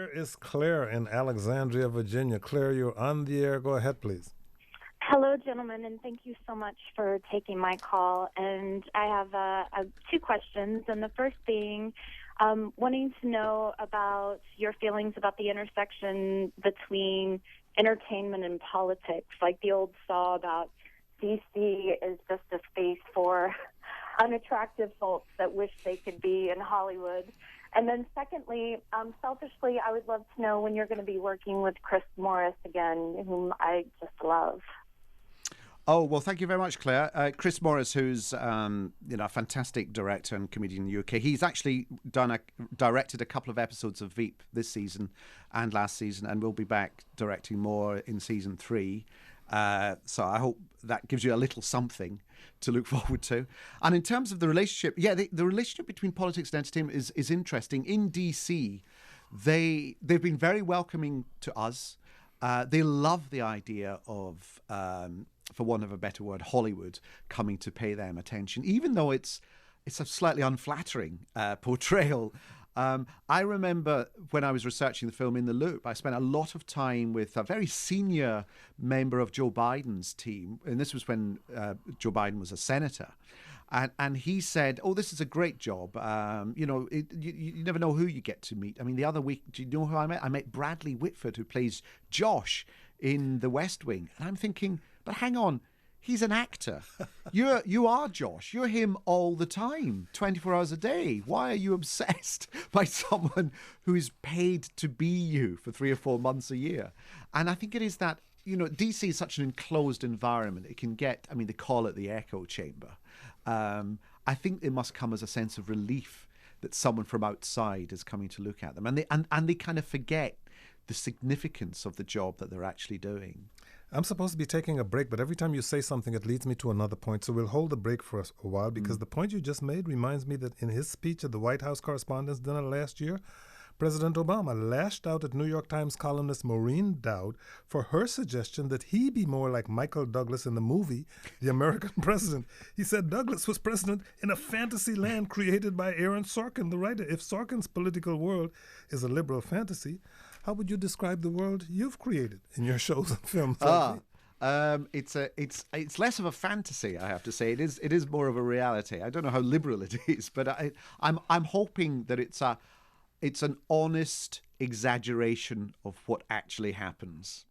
is Claire in Alexandria, Virginia. Claire, you're on the air. Go ahead, please. Hello, gentlemen, and thank you so much for taking my call. And I have two questions, and the first being wanting to know about your feelings about the intersection between entertainment and politics, like the old saw about D.C. is just a space for unattractive folks that wish they could be in Hollywood. And then secondly, selfishly, I would love to know when you're going to be working with Chris Morris again, whom I just love. Oh, well, thank you very much, Claire. Chris Morris, who's a fantastic director and comedian in the UK, he's actually directed a couple of episodes of Veep this season and last season, and will be back directing more in season 3. So I hope that gives you a little something to look forward to. And in terms of the relationship, the relationship between politics and entertainment is interesting. In DC, they've been very welcoming to us. They love the idea of, for want of a better word, Hollywood coming to pay them attention, even though it's a slightly unflattering portrayal. I remember when I was researching the film In the Loop, I spent a lot of time with a very senior member of Joe Biden's team, and this was when Joe Biden was a senator. And he said, "Oh, this is a great job. You never know who you get to meet." I mean, the other week, do you know who I met? I met Bradley Whitford, who plays Josh in The West Wing. And I'm thinking, but hang on, he's an actor. You are Josh. You're him all the time, 24 hours a day. Why are you obsessed by someone who is paid to be you for 3 or 4 months a year? And I think it is that, DC is such an enclosed environment. It can get, they call it the echo chamber. I think it must come as a sense of relief that someone from outside is coming to look at them. And they kind of forget the significance of the job that they're actually doing. I'm supposed to be taking a break, but every time you say something, it leads me to another point. So we'll hold the break for a while, because the point you just made reminds me that in his speech at the White House Correspondents' Dinner last year, President Obama lashed out at New York Times columnist Maureen Dowd for her suggestion that he be more like Michael Douglas in the movie The American President. He said Douglas was president in a fantasy land created by Aaron Sorkin, the writer. If Sorkin's political world is a liberal fantasy, how would you describe the world you've created in your shows and films? It's less of a fantasy, I have to say. It is more of a reality. I don't know how liberal it is, but I'm hoping that it's an honest exaggeration of what actually happens.